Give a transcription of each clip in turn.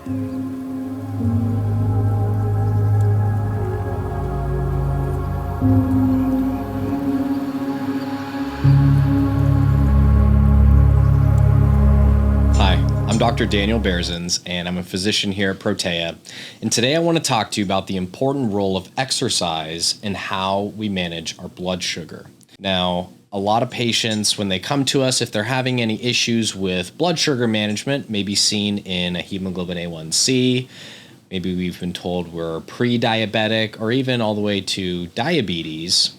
Hi, I'm Dr. Daniel Berzins, and I'm a physician here at Protea. And today I want to talk to you about the important role of exercise in how we manage our blood sugar. Now, a lot of patients, when they come to us, if they're having any issues with blood sugar management, may be seen in a hemoglobin A1C. Maybe we've been told we're pre-diabetic, or even all the way to diabetes.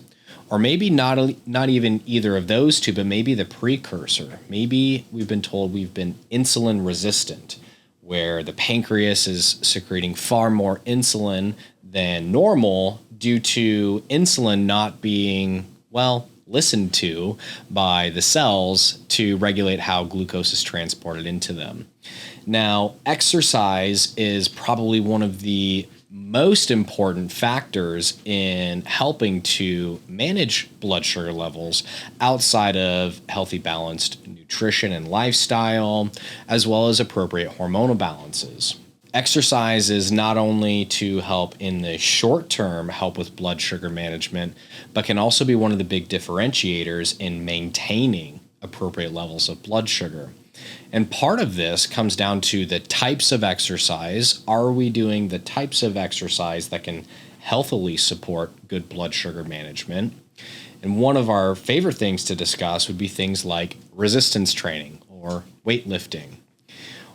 Or maybe not even either of those two, but maybe the precursor. Maybe we've been told we've been insulin resistant, where the pancreas is secreting far more insulin than normal due to insulin not being, listened to by the cells to regulate how glucose is transported into them. Now, exercise is probably one of the most important factors in helping to manage blood sugar levels outside of healthy, balanced nutrition and lifestyle, as well as appropriate hormonal balances. Exercise is not only to help in the short term, help with blood sugar management, but can also be one of the big differentiators in maintaining appropriate levels of blood sugar. And part of this comes down to the types of exercise. Are we doing the types of exercise that can healthily support good blood sugar management? And one of our favorite things to discuss would be things like resistance training or weightlifting.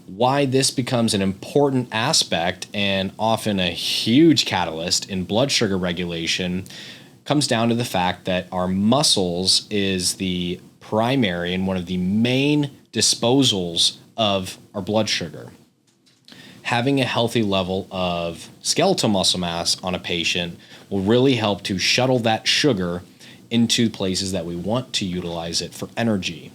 Why this becomes an important aspect and often a huge catalyst in blood sugar regulation comes down to the fact that our muscles is the primary and one of the main disposals of our blood sugar. Having a healthy level of skeletal muscle mass on a patient will really help to shuttle that sugar into places that we want to utilize it for energy.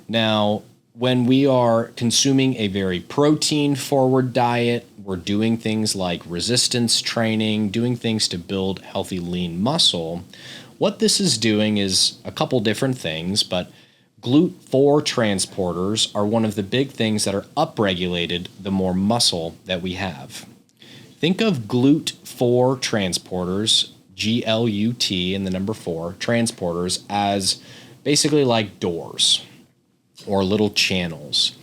Now, when we are consuming a very protein-forward diet, we're doing things like resistance training, doing things to build healthy, lean muscle. What this is doing is a couple different things, but GLUT4 transporters are one of the big things that are upregulated the more muscle that we have. Think of GLUT4 transporters, GLUT and the number 4 transporters, as basically like doors or little channels.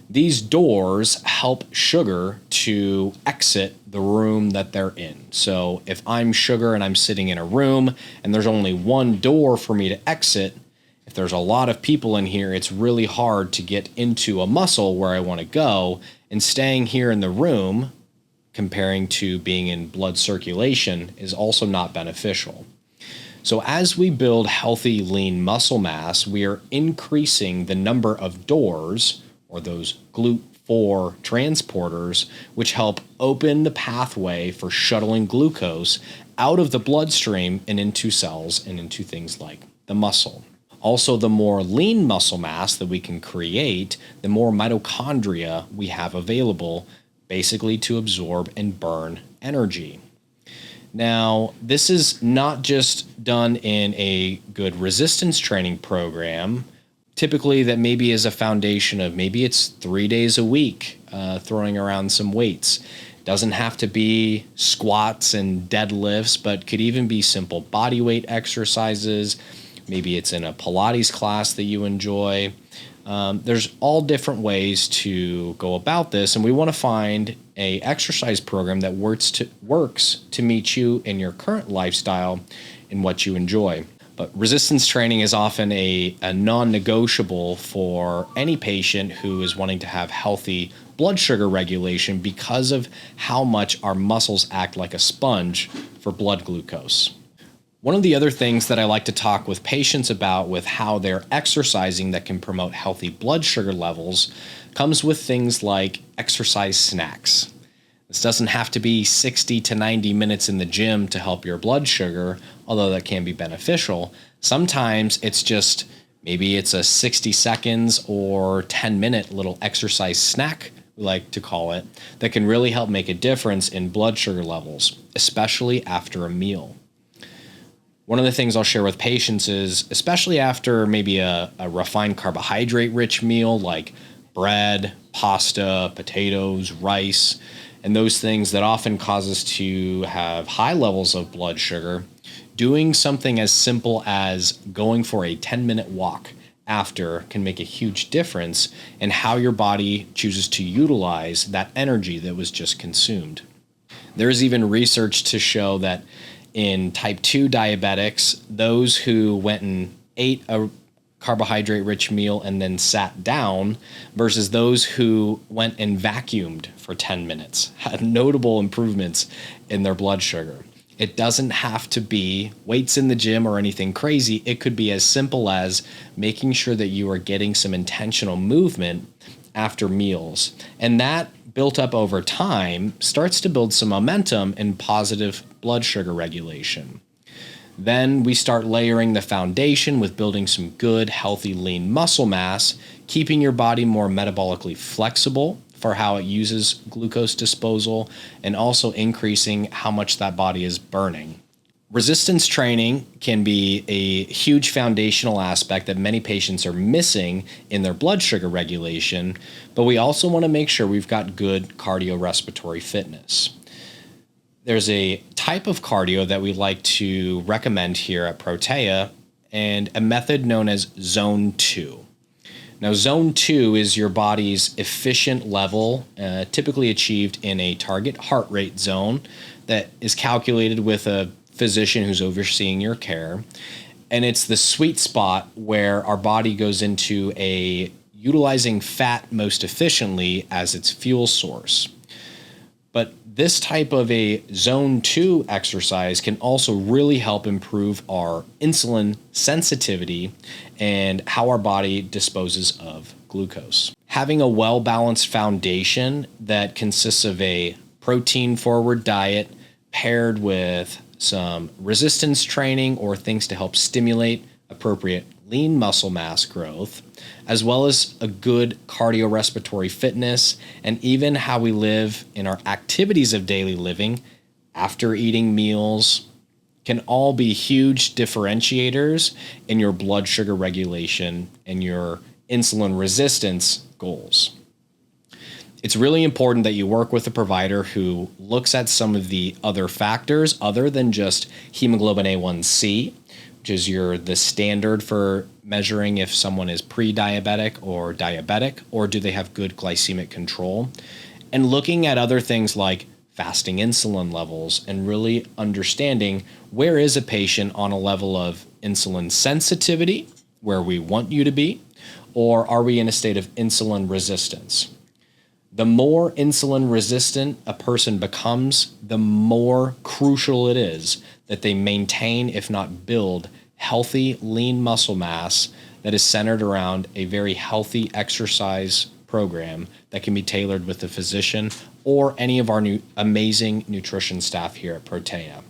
These doors help sugar to exit the room that they're in. So if I'm sugar and I'm sitting in a room and there's only one door for me to exit, if there's a lot of people in here, it's really hard to get into a muscle where I want to go. And staying here in the room, comparing to being in blood circulation, is also not beneficial. So as we build healthy, lean muscle mass, we are increasing the number of doors, or those GLUT4 transporters, which help open the pathway for shuttling glucose out of the bloodstream and into cells and into things like the muscle. Also, the more lean muscle mass that we can create, the more mitochondria we have available, basically to absorb and burn energy. Now, this is not just done in a good resistance training program. Typically, that maybe is a foundation of maybe it's 3 days a week, throwing around some weights. Doesn't have to be squats and deadlifts, but could even be simple body weight exercises. Maybe it's in a Pilates class that you enjoy. There's all different ways to go about this, and we want to find a exercise program that works to meet you in your current lifestyle and what you enjoy. But resistance training is often a non-negotiable for any patient who is wanting to have healthy blood sugar regulation because of how much our muscles act like a sponge for blood glucose. One of the other things that I like to talk with patients about with how they're exercising that can promote healthy blood sugar levels comes with things like exercise snacks. This doesn't have to be 60 to 90 minutes in the gym to help your blood sugar, although that can be beneficial. Sometimes it's just maybe it's a 60 seconds or 10-minute little exercise snack, we like to call it, that can really help make a difference in blood sugar levels, especially after a meal. One of the things I'll share with patients is, especially after maybe a refined carbohydrate-rich meal like bread, pasta, potatoes, rice, and those things that often cause us to have high levels of blood sugar, doing something as simple as going for a 10-minute walk after can make a huge difference in how your body chooses to utilize that energy that was just consumed. There's even research to show that in type 2 diabetics, those who went and ate a carbohydrate-rich meal and then sat down versus those who went and vacuumed for 10 minutes had notable improvements in their blood sugar. It doesn't have to be weights in the gym or anything crazy. It could be as simple as making sure that you are getting some intentional movement after meals. And that built up over time starts to build some momentum in positive blood sugar regulation. Then we start layering the foundation with building some good, healthy, lean muscle mass, keeping your body more metabolically flexible for how it uses glucose disposal, and also increasing how much that body is burning. Resistance training can be a huge foundational aspect that many patients are missing in their blood sugar regulation, but we also want to make sure we've got good cardiorespiratory fitness. There's a type of cardio that we like to recommend here at Protea, and a method known as Zone 2. Now, Zone 2 is your body's efficient level, typically achieved in a target heart rate zone that is calculated with a physician who's overseeing your care. And it's the sweet spot where our body goes into a utilizing fat most efficiently as its fuel source. But this type of a Zone 2 exercise can also really help improve our insulin sensitivity and how our body disposes of glucose. Having a well-balanced foundation that consists of a protein-forward diet paired with some resistance training or things to help stimulate appropriate lean muscle mass growth, as well as a good cardiorespiratory fitness, and even how we live in our activities of daily living after eating meals, can all be huge differentiators in your blood sugar regulation and your insulin resistance goals. It's really important that you work with a provider who looks at some of the other factors other than just hemoglobin A1C, which is the standard for measuring if someone is pre-diabetic or diabetic, or do they have good glycemic control, and looking at other things like fasting insulin levels and really understanding where is a patient on a level of insulin sensitivity, where we want you to be, or are we in a state of insulin resistance? The more insulin resistant a person becomes, the more crucial it is that they maintain, if not build, healthy, lean muscle mass that is centered around a very healthy exercise program that can be tailored with the physician or any of our amazing nutrition staff here at Protea.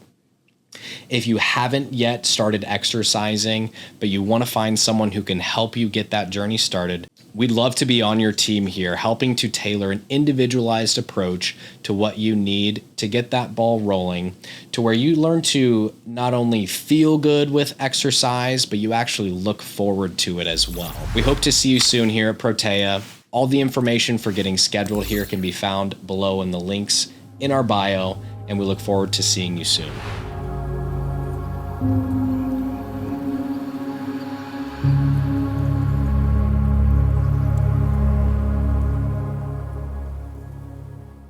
If you haven't yet started exercising, but you want to find someone who can help you get that journey started, we'd love to be on your team here, helping to tailor an individualized approach to what you need to get that ball rolling, to where you learn to not only feel good with exercise, but you actually look forward to it as well. We hope to see you soon here at Protea. All the information for getting scheduled here can be found below in the links in our bio, and we look forward to seeing you soon.